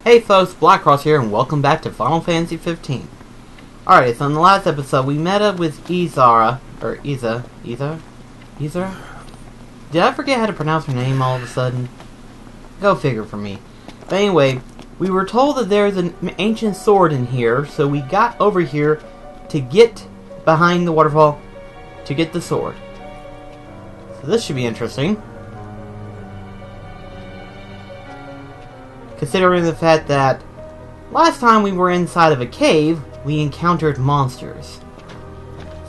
Hey folks, BlackCross here, and welcome back to Final Fantasy 15. Alright, so in the last episode, we met up with Izara, or Iza? Did I forget how to pronounce her name all of a sudden? Go figure for me. But anyway, we were told that there's an ancient sword in here, so we got over here to get behind the waterfall to get the sword. So this should be interesting. Considering the fact that last time we were inside of a cave, we encountered monsters.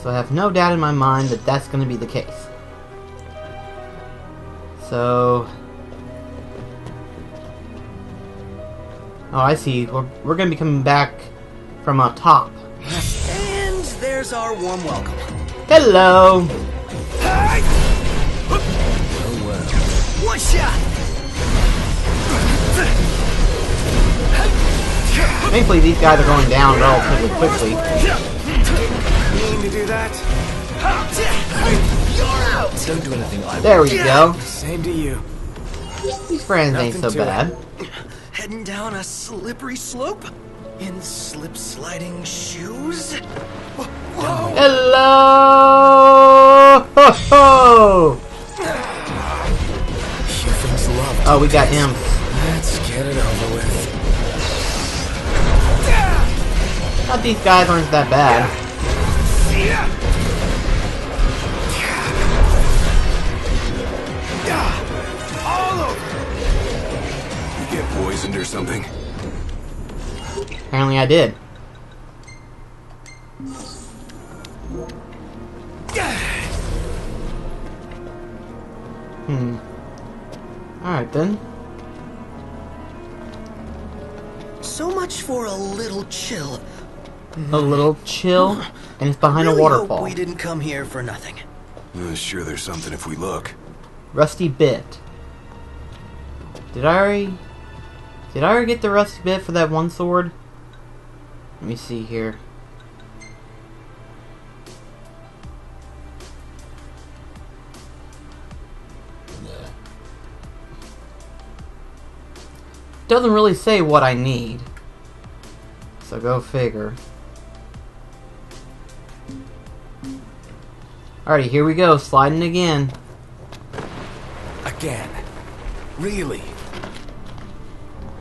So I have no doubt in my mind that that's going to be the case. So... oh, I see. We're going to be coming back from up top. And there's our warm welcome. Hello! Oh well. One shot! Thankfully, these guys are going down relatively quickly. Mean to do that? You're out! Don't do anything like that. There we go. Same to you. These friends ain't so bad. Heading down a slippery slope? In slip-sliding shoes? Whoa. Hello! Ho ho! Humans love Oh, we got imps. Let's get it over with. Thought these guys aren't that bad. All over. You get poisoned or something? Apparently I did. Alright then. So much for a little chill. A little chill, and it's behind really a waterfall. Hope we didn't come here for nothing. Sure, there's something if we look. Rusty bit. Did I already get the rusty bit for that one sword? Let me see here. Doesn't really say what I need. So go figure. Alrighty, here we go, sliding again. Again? Really?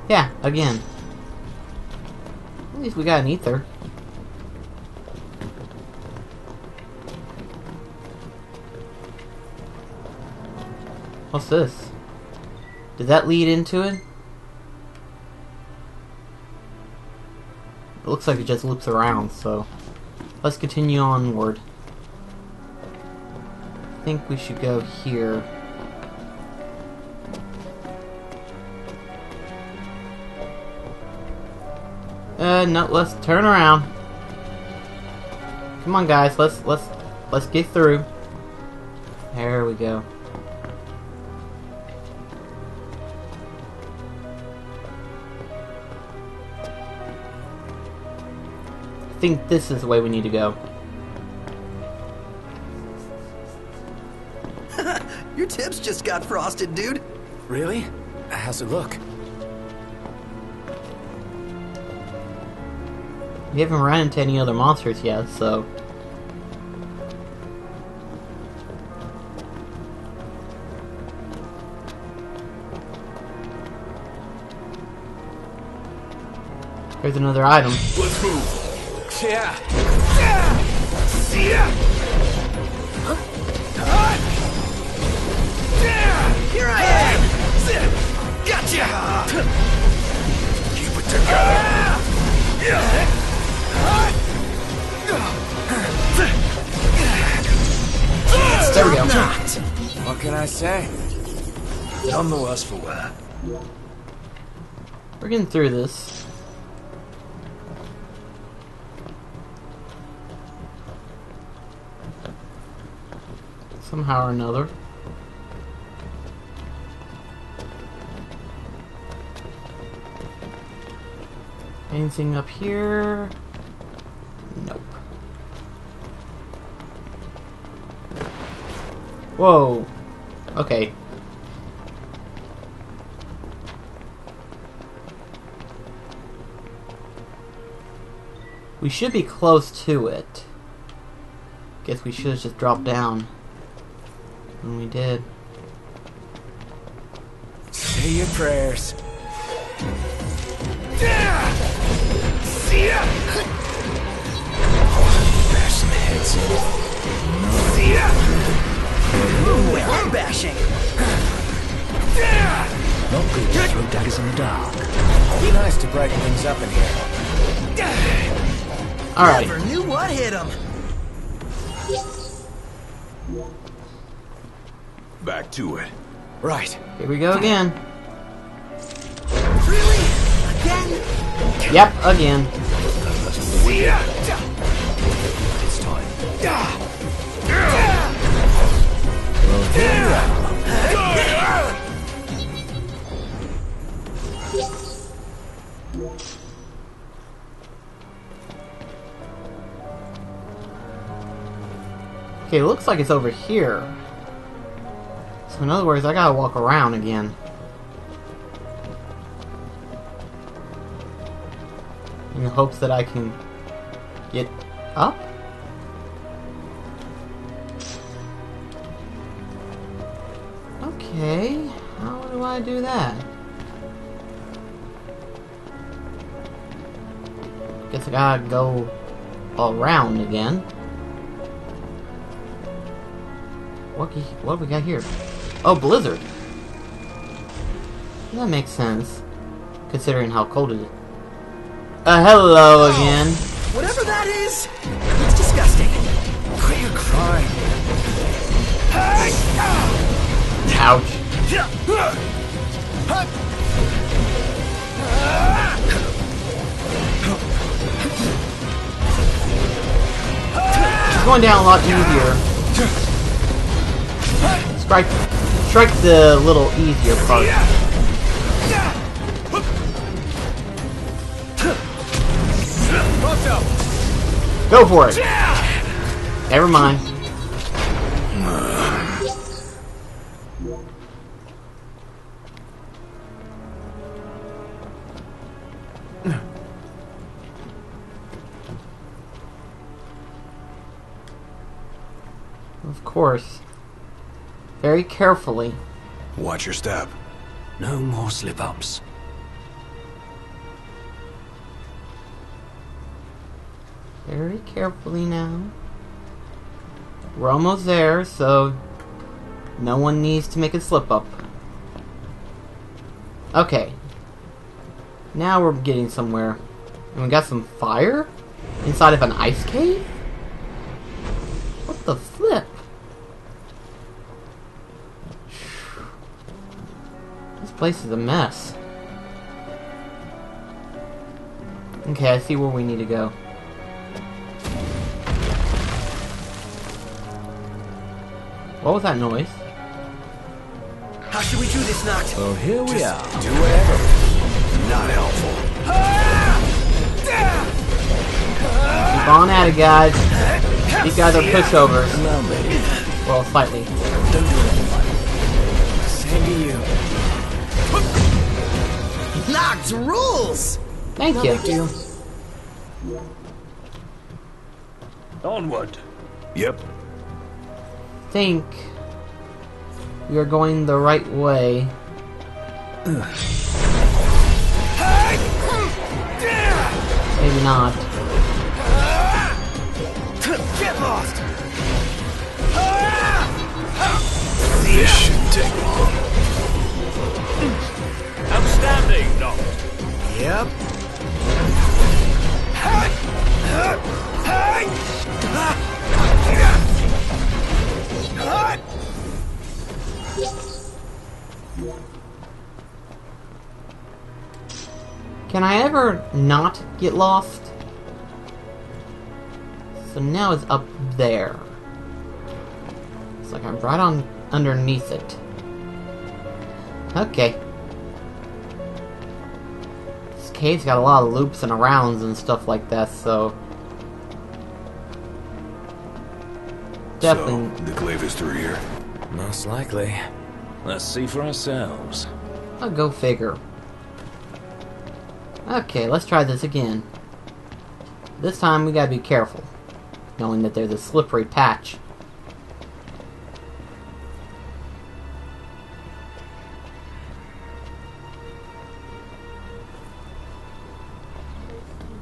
Yeah, again. At least we got an ether. What's this? Did that lead into it? It looks like it just loops around, so let's continue onward. I think we should go here. No, let's turn around. Come on, guys, let's get through. There we go. I think this is the way we need to go. Your tips just got frosted, dude. Really? How's it look? We haven't run into any other monsters yet, so... Here's another item. Let's move. Yeah. Here I am! Gotcha! Keep it together. There we go. What can I say? None the less for wear. We're getting through this. Somehow or another. Anything up here? Nope. Whoa. Okay. We should be close to it. Guess we should have just dropped down. And we did. Say your prayers. Bash some heads in. Ooh, head bashing. Not good to throw daggers in the dark. Be nice to brighten things up in here. Alright. Never knew what hit him. Back to it. Right. Here we go again. Really? Again? Yep, again. It's time. Okay, it looks like it's over here. So in other words, I gotta walk around again. In the hopes that I can get up? Okay, how do I do that? Guess I gotta go around again. What have we got here? Oh, blizzard. That makes sense, considering how cold it is. Hello again. Whatever that is, it's disgusting. Quit your crying. Ouch. It's going down a lot easier. Strike the little easier part. Go for it. Never mind. Of course. Very carefully. Watch your step. No more slip-ups. Very carefully now. We're almost there, so no one needs to make a slip up. Okay. Now we're getting somewhere. And we got some fire? Inside of an ice cave? What the flip? This place is a mess. Okay, I see where we need to go. What was that noise? How should we do this, Noct? Oh, here we are. Do whatever. Not helpful. Keep on at it, guys. These guys are pushovers. Well, maybe. Well, slightly. Don't do anything. Same to you. Noct rules! Thank you. Deal. Onward. Yep. Think we are going the right way. Maybe not. Get lost! This shouldn't take long. Outstanding, Doc. Yep. Can I ever not get lost? So now it's up there. It's like I'm right on underneath it. Okay. This cave's got a lot of loops and arounds and stuff like that, so definitely. So, the glaive is through here. Most likely. Let's see for ourselves. I'll go figure. Okay, let's try this again. This time we gotta be careful, knowing that there's a slippery patch.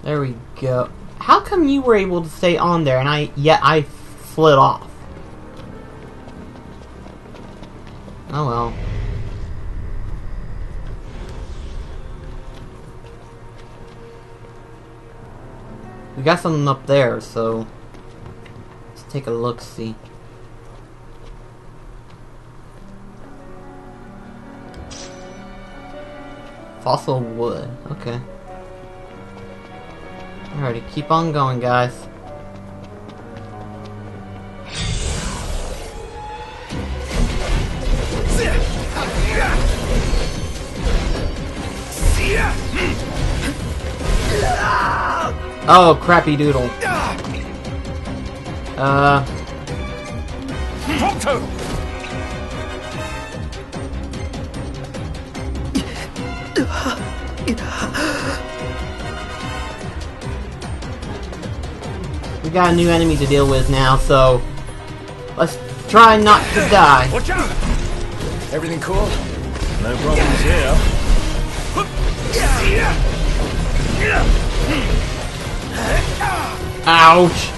There we go. How come you were able to stay on there and I slid off? Oh well. We got something up there, so let's take a look, see. Fossil wood, okay. Alrighty, keep on going, guys. Oh, crappy doodle. We got a new enemy to deal with now, so let's try not to die. Watch out! Everything cool? No problems here. Ouch!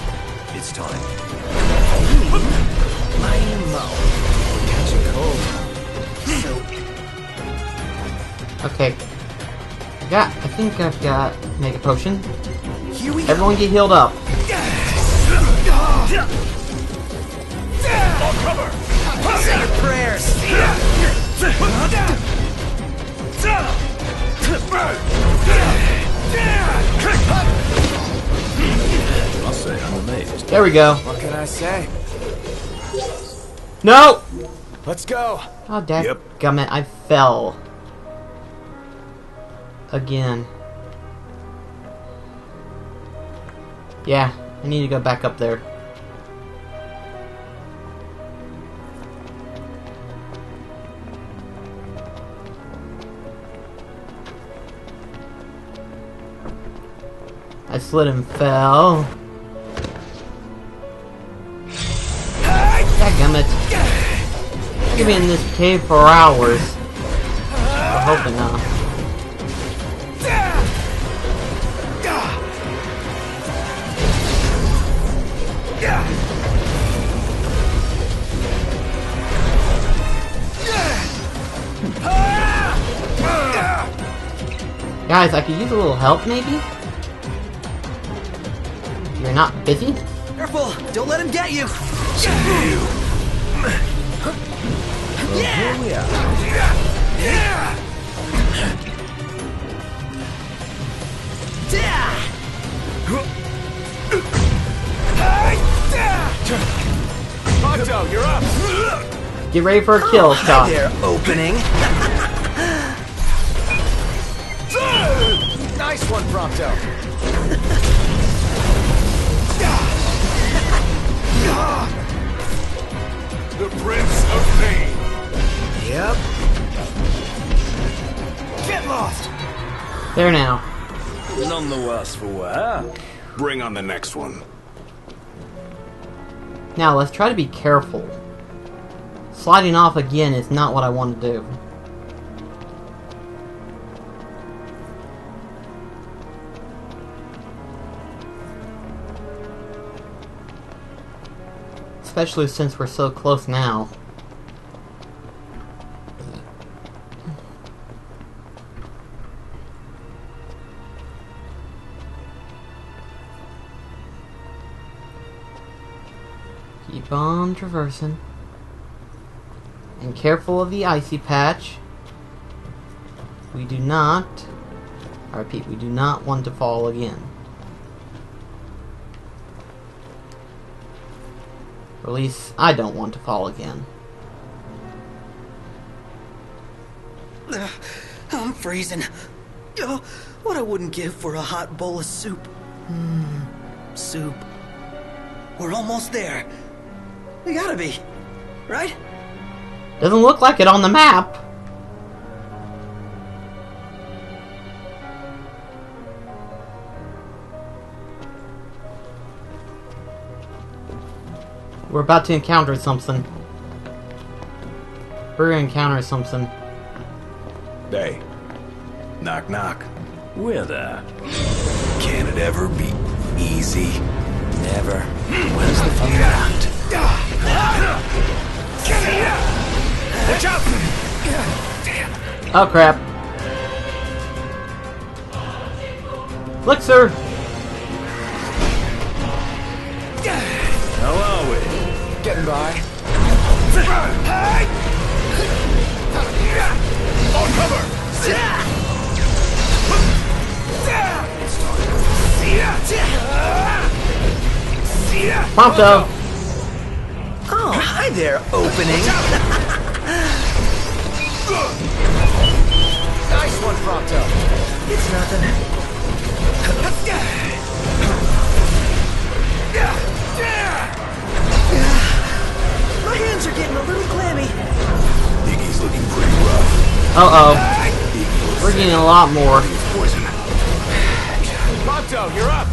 It's time. My mouth. Catching cold. Okay. I think I've got Mega Potion. Here we go. Everyone get healed up. Cover! Say your prayers. I'll say I'm amazed. There we go. What can I say? No! Let's go. Oh, dadgummit, I fell. Again. Yeah, I need to go back up there. I slid and fell. Dadgummit. I could be in this cave for hours. I'm hoping not. Guys, I could use a little help, maybe? You're not busy? Careful! Don't let him get you! Here we are. Ponto, you're up. Get ready for a kill shot. There, opening. Nice one, Prompto. The Prince of Pain. Yep. Get lost. There now. None the worse for wear. Bring on the next one. Now, let's try to be careful. Sliding off again is not what I want to do. Especially since we're so close now. Keep on traversing. And careful of the icy patch. We do not, I repeat, we do not want to fall again. Or at least, I don't want to fall again. I'm freezing. Oh, what I wouldn't give for a hot bowl of soup. Soup. We're almost there. We gotta be, right? Doesn't look like it on the map. We're about to encounter something. We're gonna encounter something. Hey. Knock, knock. We're there. Can it ever be easy? Never. Where's the fun around? Watch out! Oh crap. Look, sir! How are we? Getting by. On cover! Prompto! Oh, hi there, opening. Nice one, Prompto. It's nothing. My hands are getting a little clammy. Iggy's looking pretty rough. Uh-oh. We're getting a lot more. Poison. Prompto, you're up.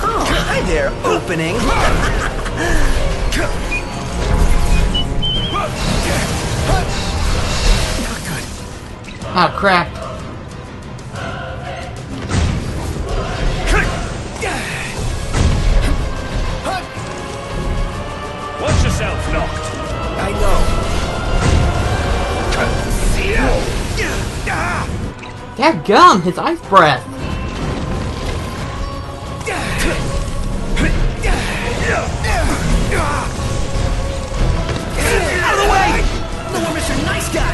Oh, hi there, opening. Oh crap. Watch yourself, Knocked. I know. Dadgum, his ice breath. Out of the way! No more Mr. Nice Guy!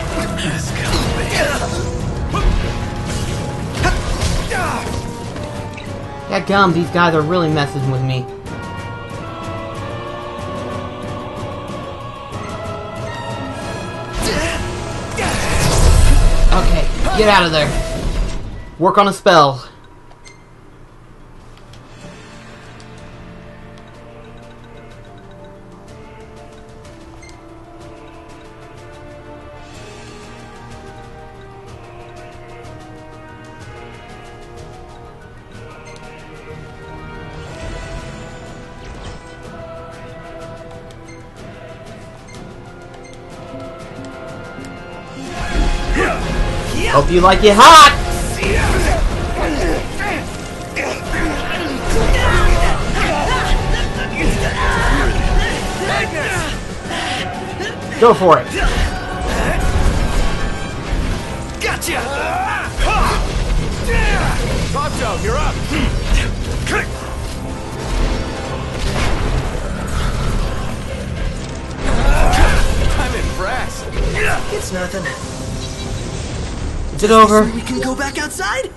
Dadgum, these guys are really messing with me. Okay, get out of there. Work on a spell. Hope you like it hot! Go for it! Gotcha! Prompto, you're up. I'm impressed. It's nothing. Is it over? We can go back outside?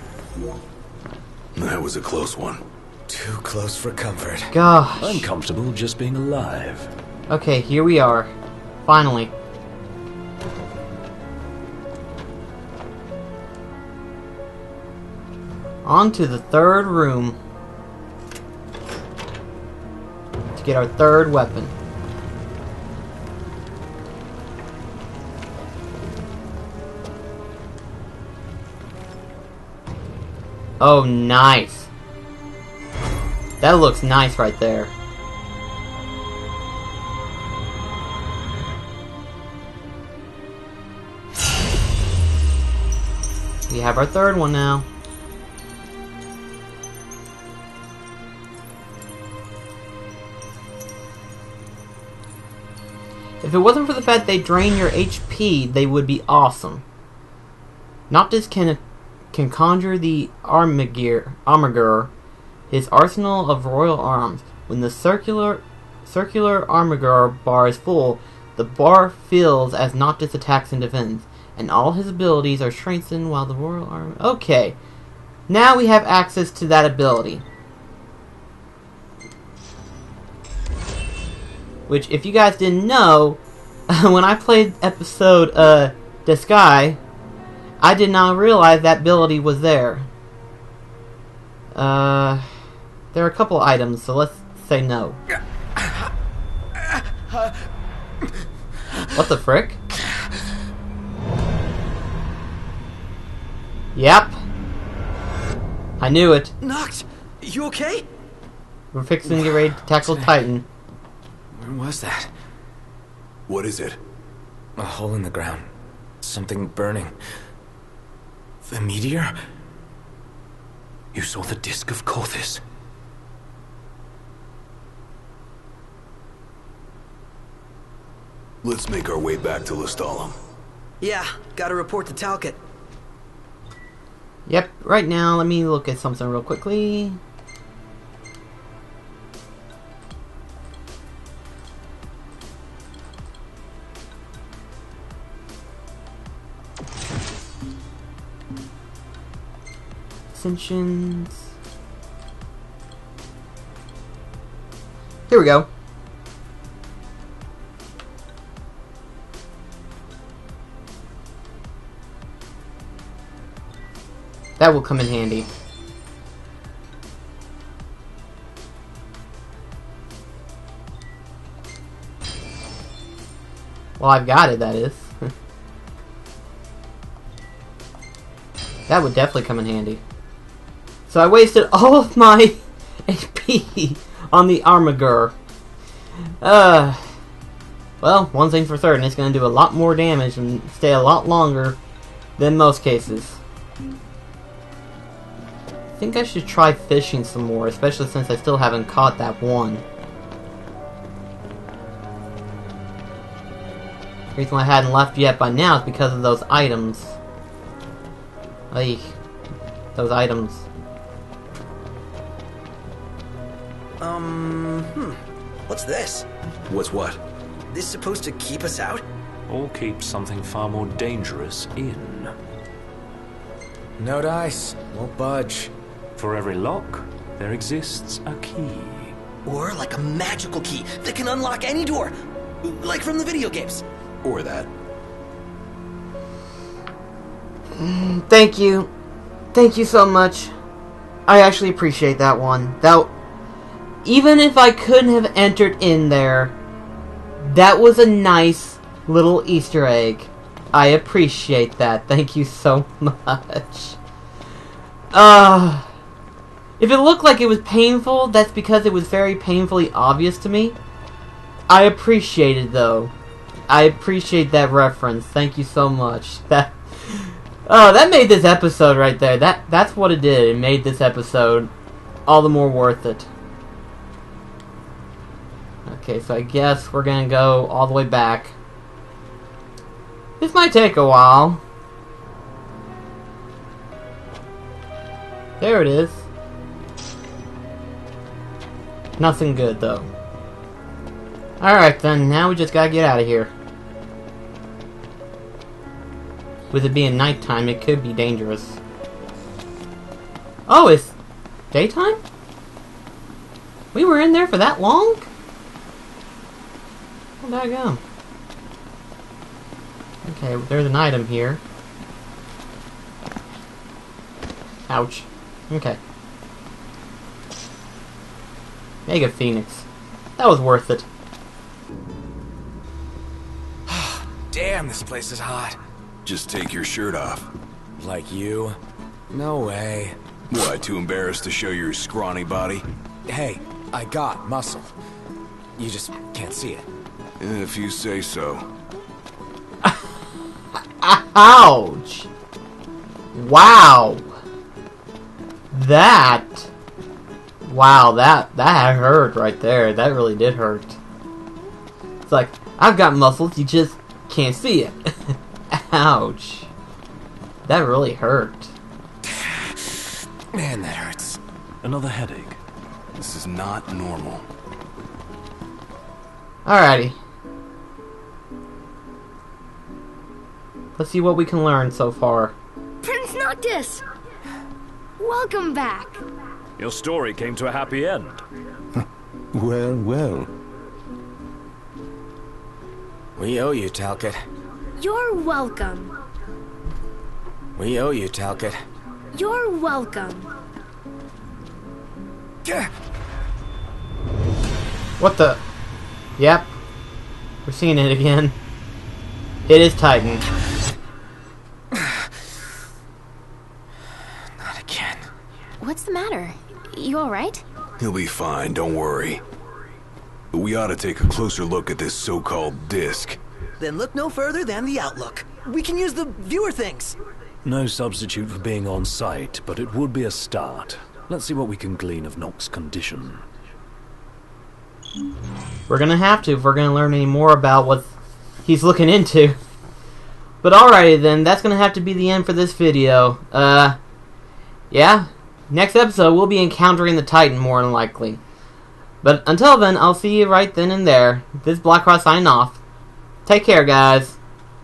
That was a close one. Too close for comfort. Gosh. I'm comfortable just being alive. Okay, here we are. Finally. On to the third room. To get our third weapon. Oh, nice. That looks nice right there. We have our third one now. If it wasn't for the fact they drain your HP, they would be awesome. Noctis can conjure the Armiger, his arsenal of royal arms. When the circular Armiger bar is full, the bar fills as Noctis attacks and defends, and all his abilities are strengthened while the royal arm. Okay, now we have access to that ability. Which, if you guys didn't know, when I played episode The Sky, I did not realize that ability was there. There are a couple items, so let's say no. What the frick? Yep. I knew it. Noct, you okay? We're fixing to get ready to tackle Titan. Where was that? What is it? A hole in the ground. Something burning. The meteor? You saw the disc of Kothis. Let's make our way back to Lestalem. Yeah, gotta report to Talcott. Yep, right now, let me look at something real quickly. Ascensions. Here we go. That will come in handy. Well, I've got it, that is. That would definitely come in handy. So I wasted all of my AP on the Armagur. Well, one thing for certain, it's going to do a lot more damage and stay a lot longer than most cases. I think I should try fishing some more, especially since I still haven't caught that one. The reason why I hadn't left yet by now is because of those items. Ay, those items. What's this? What's what? This supposed to keep us out? Or keep something far more dangerous in. No dice. Won't budge. For every lock, there exists a key. Or like a magical key that can unlock any door. Like from the video games. Or that. Thank you. Thank you so much. I actually appreciate that one. Even if I couldn't have entered in there, that was a nice little Easter egg. I appreciate that. Thank you so much. If it looked like it was painful, that's because it was very painfully obvious to me. I appreciate it, though. I appreciate that reference. Thank you so much. That made this episode right there. That's what it did. It made this episode all the more worth it. Okay, so I guess we're gonna go all the way back. This might take a while. There it is. Nothing good, though. Alright then, now we just gotta get out of here. With it being nighttime, it could be dangerous. Oh, it's daytime? We were in there for that long? Where'd I go? Okay, there's an item here. Ouch. Okay. Mega Phoenix. That was worth it. Damn, this place is hot. Just take your shirt off. Like you? No way. What, too embarrassed to show your scrawny body? Hey, I got muscle. You just can't see it. If you say so. Ouch! Wow! Wow, that hurt right there. That really did hurt. It's like, I've got muscles, you just can't see it. Ouch. That really hurt. Man, that hurts. Another headache. This is not normal. Alrighty. Let's see what we can learn so far. Prince Noctis! Welcome back. Your story came to a happy end. Well, well. We owe you, Talcott. You're welcome. We owe you, Talcott. You're welcome. What the? Yep. We're seeing it again. It is Titan. Not again. What's the matter? You alright? He'll be fine, don't worry. We ought to take a closer look at this so-called disc. Then look no further than the Outlook. We can use the viewer things. No substitute for being on site, but it would be a start. Let's see what we can glean of Nock's condition. We're gonna have to if we're gonna learn any more about what he's looking into. But alrighty then, that's gonna have to be the end for this video. Yeah. Next episode, we'll be encountering the Titan more than likely. But until then, I'll see you right then and there. This is BlackCross signing off. Take care, guys.